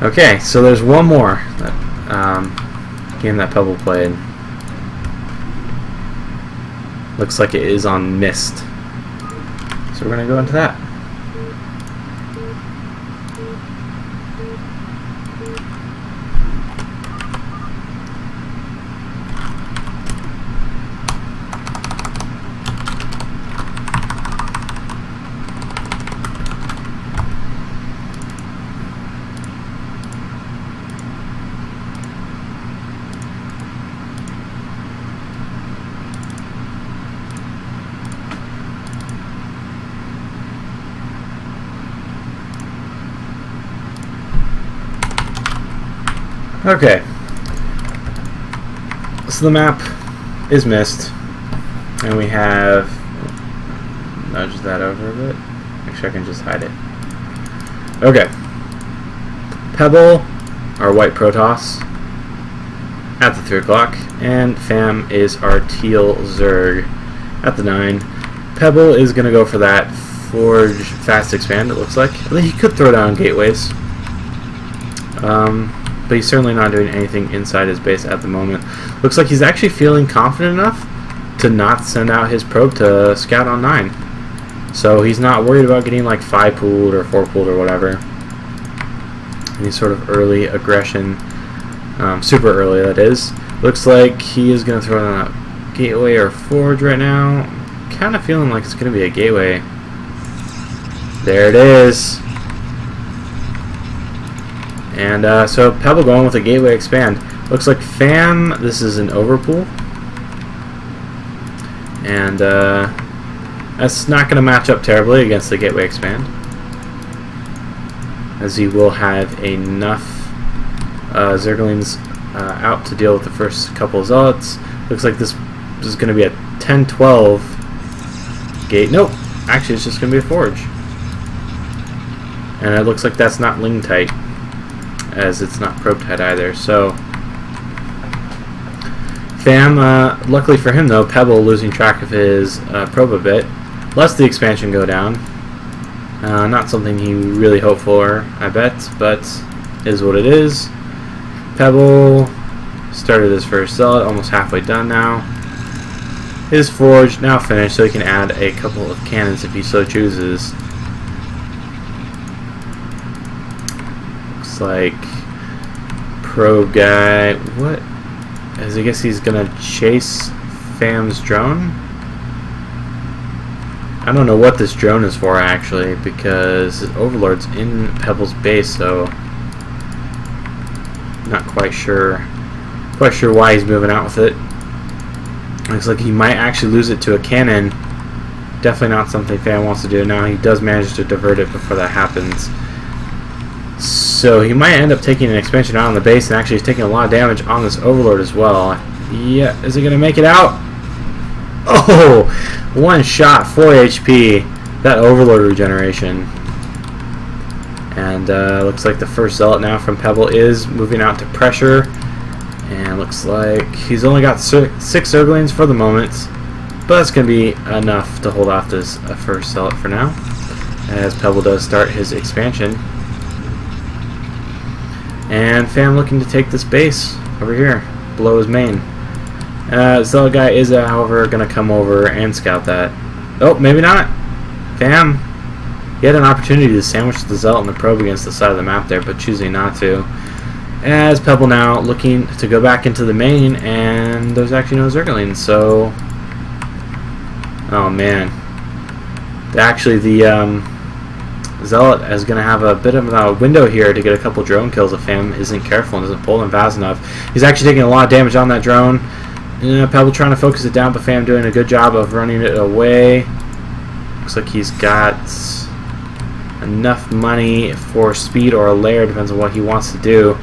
Okay, so there's one more game that Pebble played. Looks like it is on Mist. So we're going to go into that. Okay, so the map is Mist, and we have, nudge that over a bit, make sure I can just hide it. Okay, Pebble, our white Protoss, at the 3 o'clock, and Pham is our teal Zerg at the 9. Pebble is going to go for that Forge Fast Expand, it looks like. I think he could throw down gateways. But he's certainly not doing anything inside his base at the moment. Looks like he's actually feeling confident enough to not send out his probe to scout on 9. So he's not worried about getting like 5 pooled or 4 pooled or whatever. Any sort of early aggression, super early that is. Looks like he is going to throw down a gateway or forge right now. Kind of feeling like it's going to be a gateway. There it is. And so Pebble going with a gateway expand. Looks like Pham, this is an overpool. And that's not going to match up terribly against the gateway expand, as he will have enough Zerglings out to deal with the first couple of Zealots. Looks like this is going to be a 10-12 gate. Nope, actually it's just going to be a forge. And it looks like that's not Ling tight, as it's not probe tight either. So Pham, luckily for him though, Pebble losing track of his probe a bit, lets the expansion go down. Not something he really hoped for, I bet, but is what it is. Pebble started his first Zealot, almost halfway done now. His forge now finished, so he can add a couple of cannons if he so chooses. Like probe guy, what? As I guess he's gonna chase Pham's drone. I don't know what this drone is for actually, because his Overlord's in Pebble's base, so not quite sure why he's moving out with it. Looks like he might actually lose it to a cannon. Definitely not something Pham wants to do. Now he does manage to divert it before that happens. So he might end up taking an expansion out on the base, and actually he's taking a lot of damage on this Overlord as well. Yeah, is he going to make it out? Oh! One shot, 4 HP. That Overlord regeneration. And looks like the first Zealot now from Pebble is moving out to pressure. And looks like he's only got 6 Zerglings for the moment. But that's going to be enough to hold off this first Zealot for now, as Pebble does start his expansion. And Pham looking to take this base over here, below his main. Zealot guy is, however, going to come over and scout that. Oh, maybe not. Pham, he had an opportunity to sandwich the Zealot and the probe against the side of the map there, but choosing not to. As Pebble now looking to go back into the main, and there's actually no Zerglings, so... Oh, man. Actually, the Zealot is going to have a bit of a window here to get a couple drone kills if Pham isn't careful and doesn't pull them fast enough. He's actually taking a lot of damage on that drone. Pebble trying to focus it down, but Pham doing a good job of running it away. Looks like he's got enough money for speed or a lair, depends on what he wants to do.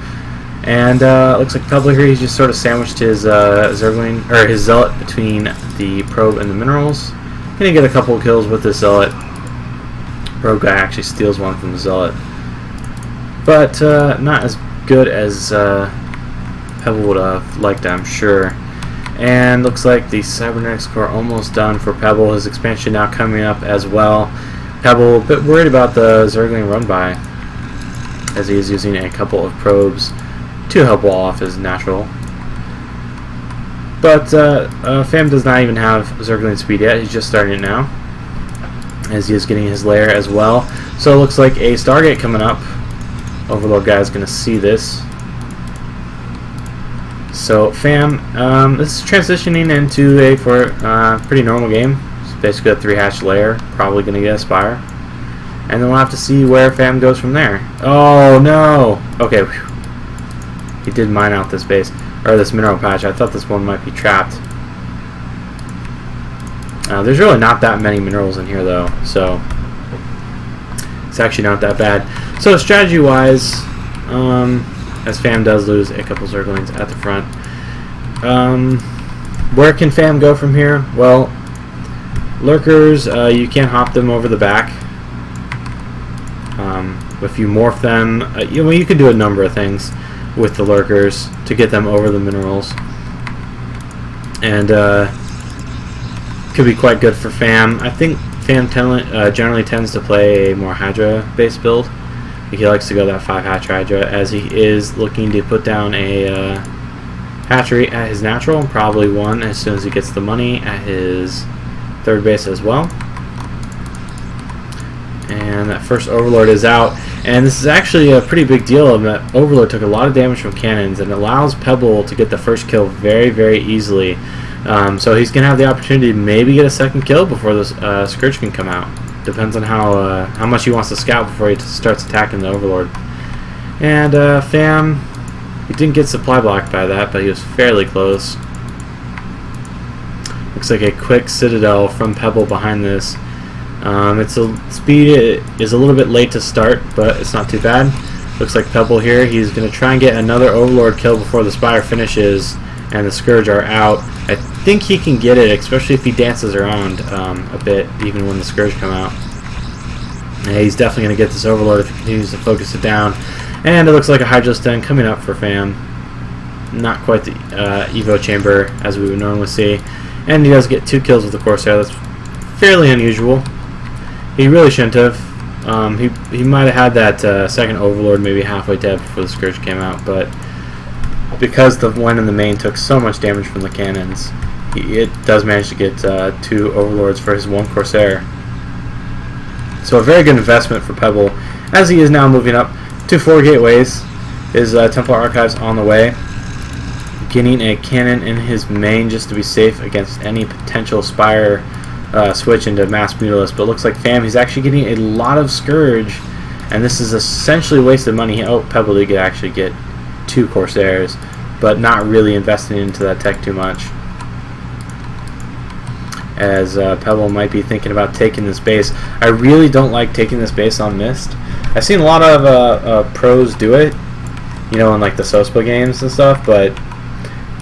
And looks like Pebble here, he's just sort of sandwiched his Zergling, or his Zealot between the probe and the minerals. Gonna get a couple of kills with this Zealot. Probe guy actually steals one from the Zealot, but not as good as Pebble would have liked, I'm sure. And looks like the Cybernetics core almost done for Pebble. His expansion now coming up as well. Pebble a bit worried about the Zergling run by, as he is using a couple of probes to help wall off his natural. But Pham does not even have Zergling speed yet. He's just starting it now, as he is getting his lair as well. So it looks like a Stargate coming up. Overlord guy is going to see this. So Pham, this is transitioning into a pretty normal game. It's basically a 3-hatch lair, probably going to get a Spire. And then we'll have to see where Pham goes from there. Oh no! Okay, whew. He did mine out this base, or this mineral patch. I thought this one might be trapped. There's really not that many minerals in here though, so it's actually not that bad. So strategy-wise, as Pham does lose a couple Zerglings at the front, where can Pham go from here? Well, lurkers, you can't hop them over the back. If you morph them, you can do a number of things with the lurkers to get them over the minerals, and could be quite good for Pham. I think Pham generally tends to play a more Hydra-based build. He likes to go that 5-hatch Hydra, as he is looking to put down a hatchery at his natural, and probably one as soon as he gets the money at his 3rd base as well. And that first Overlord is out, and this is actually a pretty big deal. That Overlord took a lot of damage from cannons and allows Pebble to get the first kill very, very easily. So he's going to have the opportunity to maybe get a 2nd kill before this Scourge can come out. Depends on how much he wants to scout before he starts attacking the Overlord. And Pham, he didn't get supply blocked by that, but he was fairly close. Looks like a quick Citadel from Pebble behind this. Speed is a little bit late to start, but it's not too bad. Looks like Pebble here, he's going to try and get another Overlord kill before the Spire finishes and the Scourge are out. I think he can get it, especially if he dances around a bit, even when the Scourge come out. And he's definitely going to get this Overlord if he continues to focus it down. And it looks like a Hydro Stun coming up for Pham. Not quite the Evo Chamber as we would normally see. And he does get 2 kills with the Corsair. That's fairly unusual. He really shouldn't have. He might have had that 2nd Overlord maybe halfway dead before the Scourge came out, but because the one in the main took so much damage from the cannons, it does manage to get 2 Overlords for his 1 Corsair. So a very good investment for Pebble, as he is now moving up to 4 gateways. His Templar Archives on the way, getting a cannon in his main just to be safe against any potential Spire switch into Mass Mutalist. But it looks like Pham, he's actually getting a lot of Scourge, and this is essentially wasted money. Oh, Pebble did actually get 2 Corsairs, but not really investing into that tech too much, as Pebble might be thinking about taking this base. I really don't like taking this base on Mist. I've seen a lot of pros do it, you know, in like the SOSPA games and stuff, but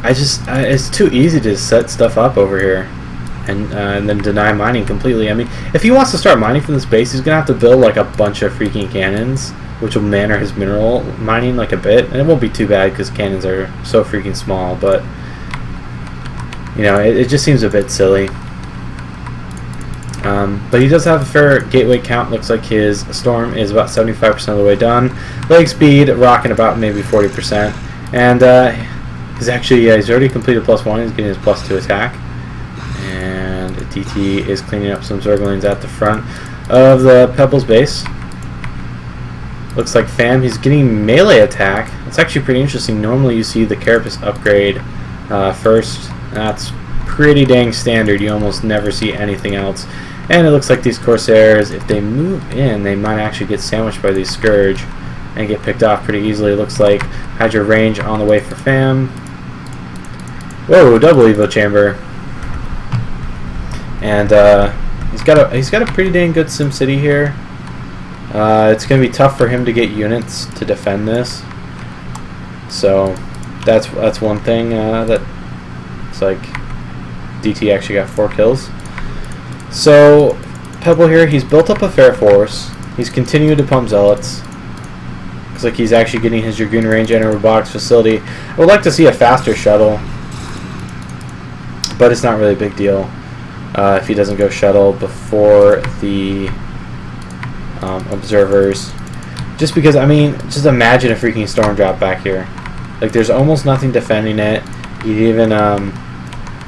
it's too easy to set stuff up over here and then deny mining completely. I mean, if he wants to start mining from this base, he's gonna have to build like a bunch of freaking cannons, which will manner his mineral mining like a bit, and it won't be too bad because cannons are so freaking small, but you know, it just seems a bit silly. But he does have a fair gateway count. Looks like his Storm is about 75% of the way done. Leg speed rocking about maybe 40%, and he's already completed +1. He's getting his +2 attack, and DT is cleaning up some Zerglings at the front of the Pebble's base. Looks like Pham, he's getting melee attack. It's actually pretty interesting. Normally you see the Carapace upgrade first. That's pretty dang standard. You almost never see anything else. And it looks like these Corsairs, if they move in, they might actually get sandwiched by these Scourge and get picked off pretty easily. It looks like Hydra range on the way for Pham. Whoa, double Evo Chamber. And he's got a pretty dang good SimCity here. It's going to be tough for him to get units to defend this. So that's one thing that it's like DT actually got 4 kills. So Pebble here, he's built up a fair force. He's continued to pump Zealots. Looks like he's actually getting his Dragoon range and a robotics facility. I would like to see a faster shuttle, but it's not really a big deal if he doesn't go shuttle before the observers. Just because, I mean, just imagine a freaking storm drop back here. Like, there's almost nothing defending it. You'd even,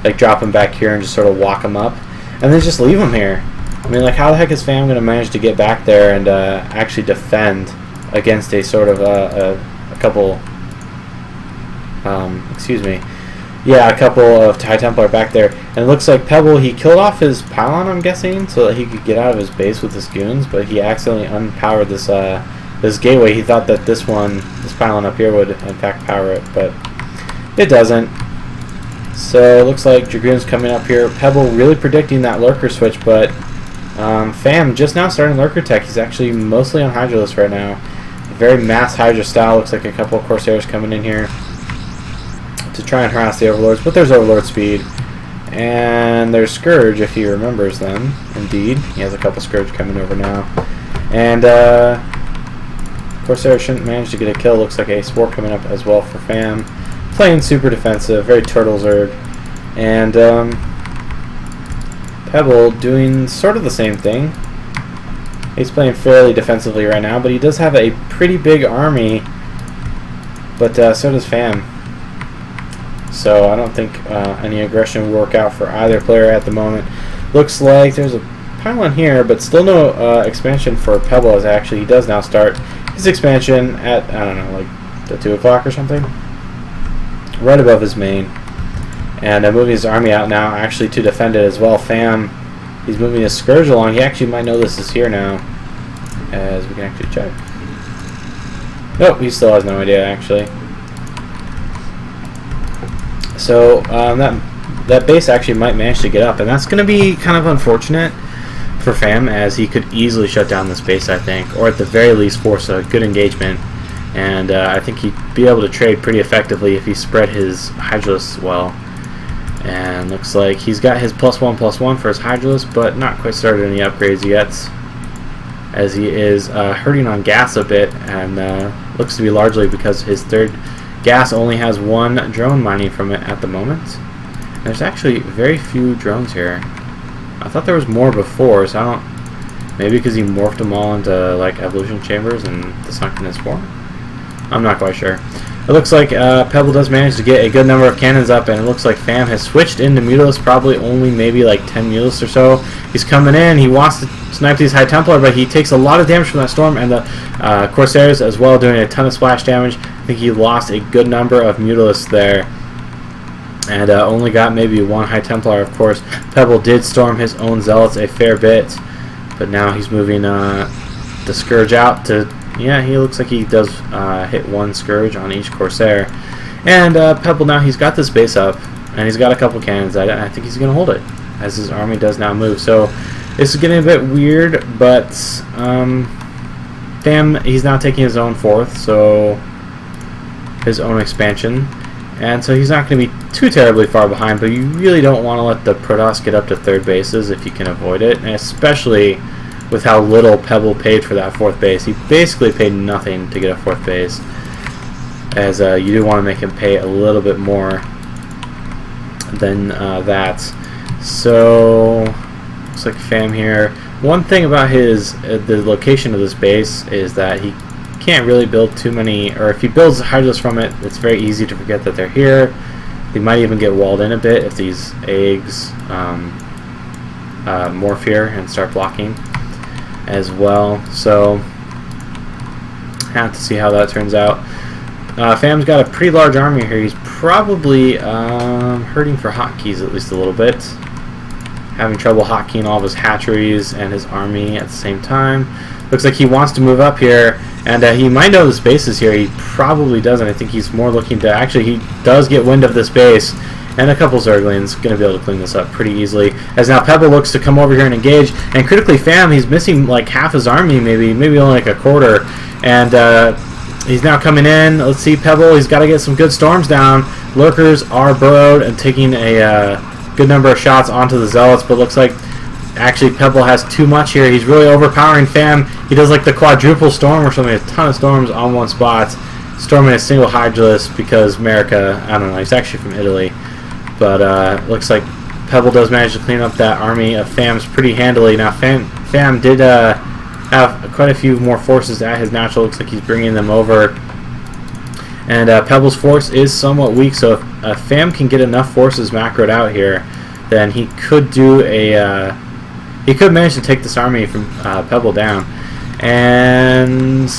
like, drop him back here and just sort of walk him up. And then just leave him here. I mean, like, how the heck is Pham going to manage to get back there and actually defend against a sort of a couple, excuse me, yeah, a couple of High Templar back there. And it looks like Pebble, he killed off his pylon, I'm guessing, so that he could get out of his base with his goons, but he accidentally unpowered this this gateway. He thought that this pylon up here would in fact power it, but it doesn't. So it looks like Dragoon's coming up here. Pebble really predicting that lurker switch, but Pham just now starting lurker tech. He's actually mostly on Hydralisk right now. Very mass Hydra style. Looks like a couple of Corsairs coming in here to try and harass the Overlords, but there's Overlord speed. And there's Scourge, if he remembers them. Indeed, he has a couple Scourge coming over now. And Corsair shouldn't manage to get a kill. Looks like a Spore coming up as well for Pham. Playing super defensive, very Turtle Zerg. And Pebble doing sort of the same thing. He's playing fairly defensively right now, but he does have a pretty big army. But so does Pham. So I don't think any aggression will work out for either player at the moment. Looks like there's a pylon here, but still no expansion for Pebble, as actually he does now start his expansion at, I don't know, like the 2 o'clock or something? Right above his main. And moving his army out now, actually to defend it as well. Pham, he's moving his Scourge along. He actually might know this is here now, as we can actually check. Nope, he still has no idea, actually. So that base actually might manage to get up, and that's going to be kind of unfortunate for Pham, as he could easily shut down this base, I think, or at the very least force a good engagement. And I think he'd be able to trade pretty effectively if he spread his Hydralisks well. And looks like he's got his +1/+1 for his Hydralisk, but not quite started any upgrades yet, as he is hurting on gas a bit, and looks to be largely because his third gas only has 1 drone mining from it at the moment. And there's actually very few drones here. I thought there was more before, so I don't... Maybe because he morphed them all into like evolution chambers and the Sunken form? I'm not quite sure. It looks like Pebble does manage to get a good number of cannons up, and it looks like Pham has switched into Mutalisks, probably only maybe like 10 Mutalisks or so. He's coming in, he wants to snipe these High Templar, but he takes a lot of damage from that storm, and the Corsairs as well doing a ton of splash damage. I think he lost a good number of Mutalisks there, and only got maybe 1 High Templar, of course. Pebble did storm his own Zealots a fair bit, but now he's moving the Scourge out to... Yeah, he looks like he does hit 1 Scourge on each Corsair. And Pebble now, he's got this base up, and he's got a couple cannons. I think he's going to hold it, as his army does now move. So this is getting a bit weird, but Pham, he's now taking his own 4th, so his own expansion. And so he's not going to be too terribly far behind, but you really don't want to let the Protoss get up to 3rd bases if you can avoid it, and especially with how little Pebble paid for that 4th base. He basically paid nothing to get a 4th base, as you do want to make him pay a little bit more than that. So looks like Pham here. One thing about his the location of this base is that he can't really build too many, or if he builds Hydralisks from it, it's very easy to forget that they're here. They might even get walled in a bit if these eggs morph here and start blocking as well. So have to see how that turns out. Pham's got a pretty large army here. He's probably hurting for hotkeys at least a little bit, having trouble hotkeying all of his hatcheries and his army at the same time. Looks like he wants to move up here, and he might know this base is here. He probably doesn't. I think he's more looking to... Actually, he does get wind of this base, and a couple Zerglings going to be able to clean this up pretty easily. As now Pebble looks to come over here and engage, and critically Pham, he's missing like half his army, maybe only like a quarter, and he's now coming in. Let's see, Pebble, he's got to get some good storms down. Lurkers are burrowed and taking a good number of shots onto the Zealots, but looks like actually Pebble has too much here. He's really overpowering Pham. He does like the quadruple storm or something, a ton of storms on one spot, storming a single Hydralisk because America, I don't know, he's actually from Italy. But looks like Pebble does manage to clean up that army of Pham's pretty handily. Now Pham did have quite a few more forces at his natural. Looks like he's bringing them over. And Pebble's force is somewhat weak, so if Pham can get enough forces macroed out here, then he could do a he could manage to take this army from Pebble down. And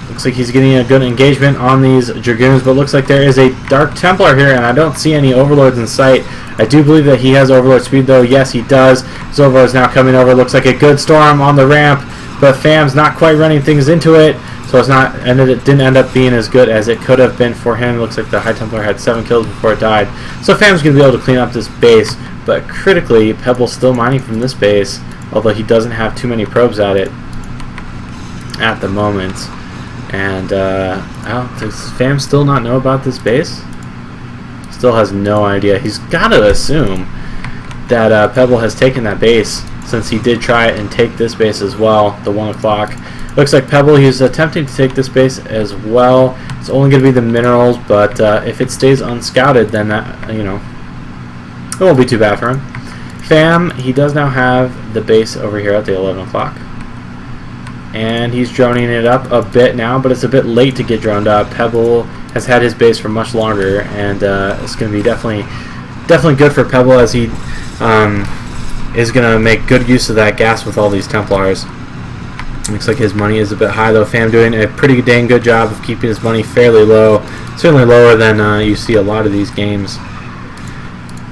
looks like he's getting a good engagement on these Dragoons, but looks like there is a Dark Templar here, and I don't see any Overlords in sight. I do believe that he has Overlord speed, though. Yes, he does. His Overlord is now coming over. Looks like a good storm on the ramp, but Pham's not quite running things into it, so it didn't end up being as good as it could have been for him. Looks like the High Templar had 7 kills before it died, so Pham's going to be able to clean up this base, but critically, Pebble's still mining from this base, although he doesn't have too many probes at it at the moment. And does Pham still not know about this base? Still has no idea. He's got to assume that Pebble has taken that base, since he did try it and take this base as well, the 1 o'clock. Looks like Pebble, he's attempting to take this base as well. It's only going to be the minerals, but if it stays unscouted, then that, you know, it won't be too bad for him. Pham, he does now have the base over here at the 11 o'clock. And he's droning it up a bit now, but it's a bit late to get droned up. Pebble has had his base for much longer, and it's going to be definitely good for Pebble, as he is going to make good use of that gas with all these Templars. Looks like his money is a bit high, though. Pham doing a pretty dang good job of keeping his money fairly low, certainly lower than you see a lot of these games.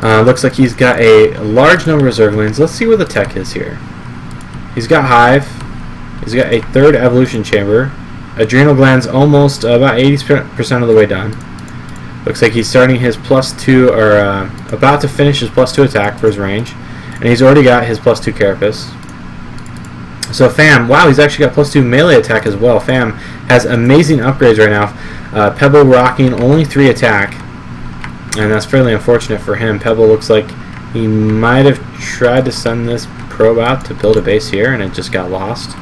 Looks like he's got a large number of Zerglings. Let's see where the tech is here. He's got Hive. He's got a 3rd evolution chamber. Adrenal glands almost about 80% of the way done. Looks like he's starting his +2, or about to finish his +2 attack for his range. And he's already got his +2 carapace. So Pham, wow, he's actually got +2 melee attack as well. Pham has amazing upgrades right now. Pebble rocking only 3 attack. And that's fairly unfortunate for him. Pebble looks like he might have tried to send this probe out to build a base here, and it just got lost.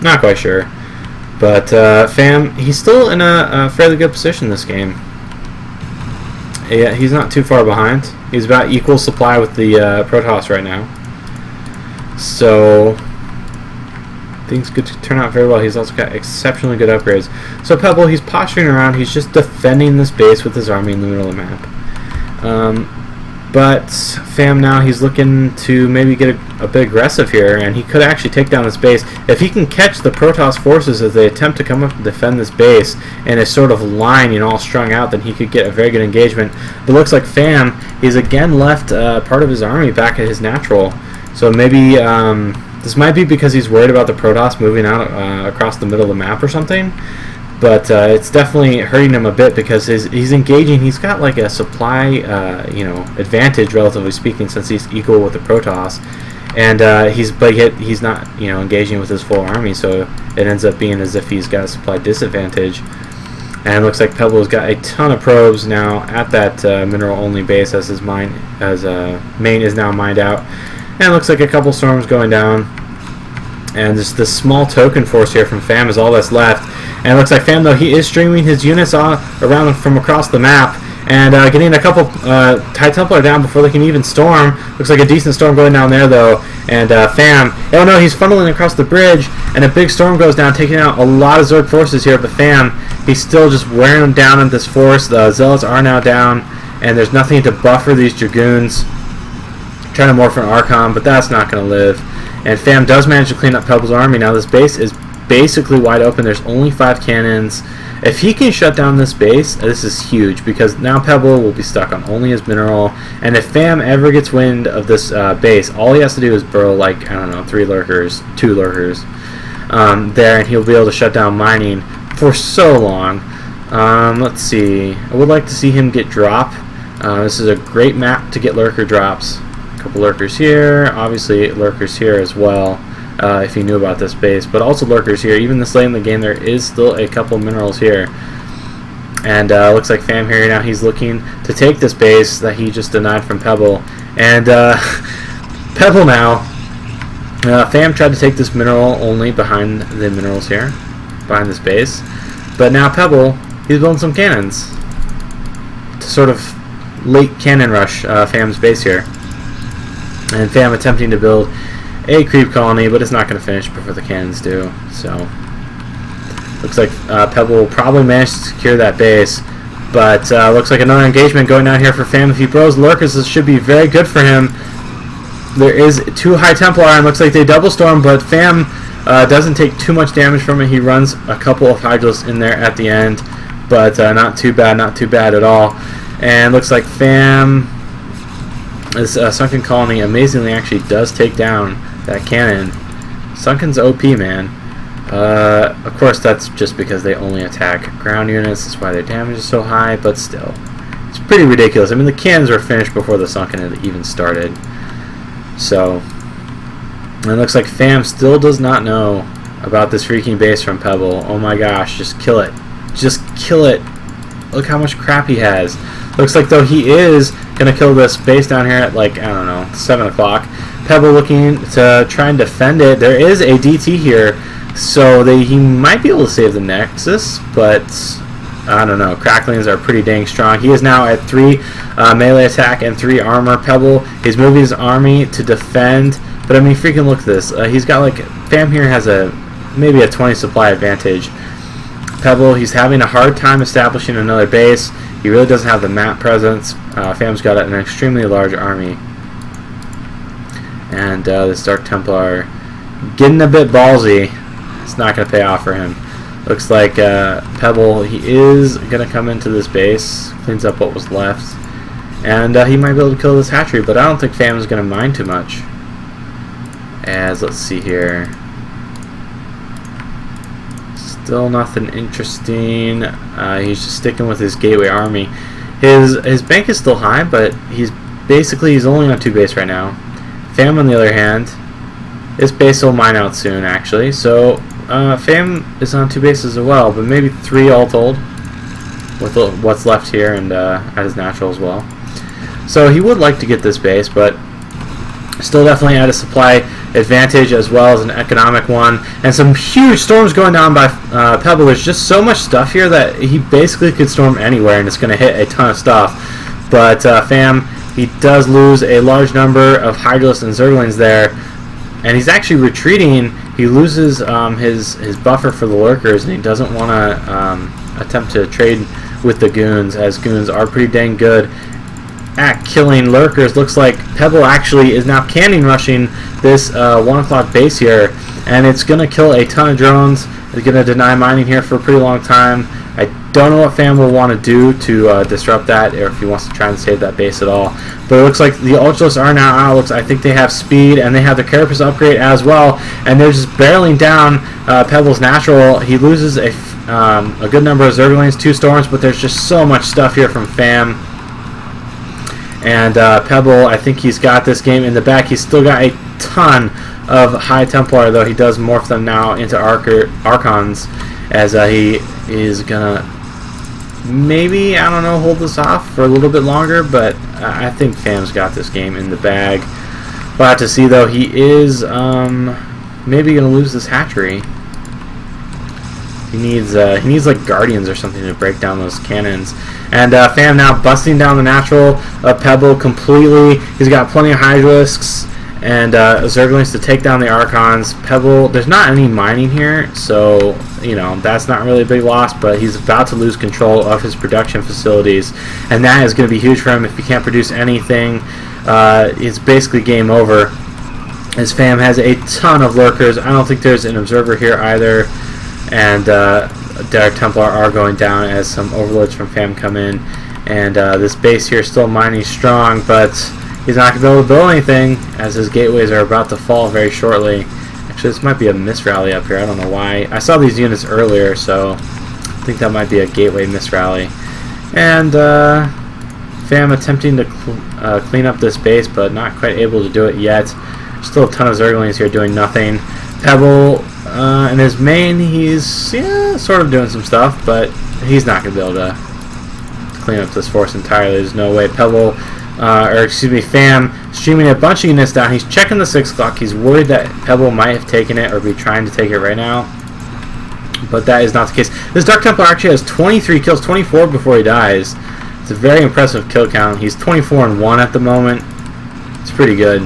Not quite sure. But Pham, he's still in a fairly good position this game. Yeah, he's not too far behind. He's about equal supply with the Protoss right now. So things could turn out very well. He's also got exceptionally good upgrades. So Pebble, he's posturing around. He's just defending this base with his army in the middle of the map. But Pham now, he's looking to maybe get a bit aggressive here, and he could actually take down this base. If he can catch the Protoss forces as they attempt to come up and defend this base in a sort of line, you know, all strung out, then he could get a very good engagement. But it looks like Pham, he's again left part of his army back at his natural. So maybe this might be because he's worried about the Protoss moving out across the middle of the map or something. But it's definitely hurting him a bit, because he's engaging. He's got like a supply, you know, advantage relatively speaking, since he's equal with the Protoss, and he's not, you know, engaging with his full army. So it ends up being as if he's got a supply disadvantage. And it looks like Pebble's got a ton of probes now at that mineral-only base, as his main is now mined out. And it looks like a couple storms going down. And just this small token force here from Pham is all that's left. And it looks like Pham, though, he is streaming his units around from across the map, and getting a couple High Templar down before they can even storm. Looks like a decent storm going down there, though. And Pham, oh no, he's funneling across the bridge, and a big storm goes down, taking out a lot of Zerg forces here. But Pham, he's still just wearing them down in this force. The Zealots are now down, and there's nothing to buffer these Dragoons. Trying to morph an Archon, but that's not going to live. And Pham does manage to clean up Pebble's army. Now this base is basically wide open. There's only 5 cannons. If he can shut down this base, this is huge, because now Pebble will be stuck on only his mineral. And if Pham ever gets wind of this base, all he has to do is burrow, like, I don't know, 2 lurkers there, and he'll be able to shut down mining for so long. Let's see. I would like to see him get drop. This is a great map to get lurker drops. Couple lurkers here, obviously lurkers here as well, if you knew about this base, but also lurkers here. Even this late in the game, there is still a couple minerals here. And looks like Pham here now, he's looking to take this base that he just denied from Pebble. And Pebble now, Pham tried to take this mineral only behind the minerals here, behind this base, but now Pebble, he's building some cannons to sort of late cannon rush Pham's base here. And Pham attempting to build a creep colony, but it's not going to finish before the cannons do. So looks like Pebble will probably manage to secure that base. But looks like another engagement going down here for Pham. If he blows lurkers, this should be very good for him. There is 2 High Templar, and looks like they double storm, but Pham doesn't take too much damage from it. He runs a couple of Hydralisks in there at the end, but not too bad at all. And looks like Pham, this Sunken Colony, amazingly actually does take down that cannon. Sunken's OP, man. Of course, that's just because they only attack ground units. That's why their damage is so high, but still. It's pretty ridiculous. I mean, the cannons were finished before the Sunken had even started. So, and it looks like Pham still does not know about this freaking base from Pebble. Oh my gosh, just kill it. Just kill it. Look how much crap he has. Looks like, though, he is going to kill this base down here at, like, I don't know, 7 o'clock. Pebble looking to try and defend it. There is a DT here, so he might be able to save the Nexus, but I don't know. Cracklings are pretty dang strong. He is now at 3 melee attack and 3 armor. Pebble, he's moving his army to defend, but I mean, freaking look at this. He's got, like, Pham here has maybe a 20 supply advantage. Pebble, he's having a hard time establishing another base. He really doesn't have the map presence. Pham's got an extremely large army. And this Dark Templar getting a bit ballsy. It's not going to pay off for him. Looks like Pebble, he is going to come into this base, cleans up what was left, and he might be able to kill this hatchery, but I don't think Pham is going to mind too much. As, let's see here, still nothing interesting. He's just sticking with his gateway army. His bank is still high, but he's only on 2 base right now. Pham, on the other hand, this base will mine out soon, actually, so Pham is on 2 bases as well, but maybe 3 all told with what's left here, and at his natural as well. So he would like to get this base, but still definitely at a supply advantage as well as an economic one. And some huge storms going down by Pebble. There's just so much stuff here that he basically could storm anywhere, and it's going to hit a ton of stuff. But Pham, he does lose a large number of Hydralisks and Zerglings there, and he's actually retreating. He loses his buffer for the lurkers, and he doesn't want to attempt to trade with the goons, as goons are pretty dang good at killing lurkers. Looks like Pebble actually is now cannon rushing this 1 o'clock base here, and it's going to kill a ton of drones. It's going to deny mining here for a pretty long time. I don't know what Pham will want to do to disrupt that, or if he wants to try and save that base at all. But it looks like the Ultralisks are now out. I think they have speed, and they have the Carapace upgrade as well, and they're just barreling down Pebble's natural. He loses a good number of Zerglings, 2 storms, but there's just so much stuff here from Pham. And Pebble, I think he's got this game in the back. He's still got a ton of High Templar, though he does morph them now into Archons, as he is going to maybe, I don't know, hold this off for a little bit longer, but I think Pham's got this game in the bag. We'll have to see, though. He is maybe going to lose this hatchery. He needs like Guardians or something to break down those cannons. And Pham now busting down the natural of Pebble completely. He's got plenty of Hydralisks and Zerglings to take down the Archons. Pebble, there's not any mining here, so you know that's not really a big loss, but he's about to lose control of his production facilities, and that is going to be huge for him. If he can't produce anything, it's basically game over, as Pham has a ton of lurkers. I don't think there's an observer here either, and Dark Templar are going down as some overlords from Pham come in, and this base here is still mining strong, but he's not going to be able to build anything as his gateways are about to fall very shortly. Actually, this might be a misrally up here. I don't know why. I saw these units earlier, so I think that might be a gateway misrally. And Pham attempting to clean up this base, but not quite able to do it yet. Still a ton of Zerglings here doing nothing. Pebble, in his main, he's sort of doing some stuff, but he's not going to be able to clean up this force entirely. There's no way. Pebble, Pham, streaming a bunch of units down. He's checking the 6 o'clock. He's worried that Pebble might have taken it or be trying to take it right now, but that is not the case. This Dark Templar actually has 23 kills, 24 before he dies. It's a very impressive kill count. He's 24-1 at the moment. It's pretty good.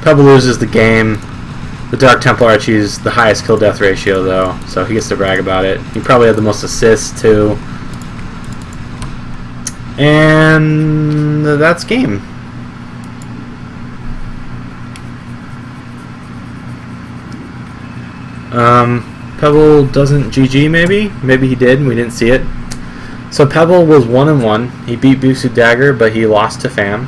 Pebble loses the game. The Dark Templar achieves the highest kill death ratio though, so he gets to brag about it. He probably had the most assists too. And that's game. Pebble doesn't GG maybe? Maybe he did and we didn't see it. So Pebble was 1-1. He beat Busu Dagger, but he lost to Pham.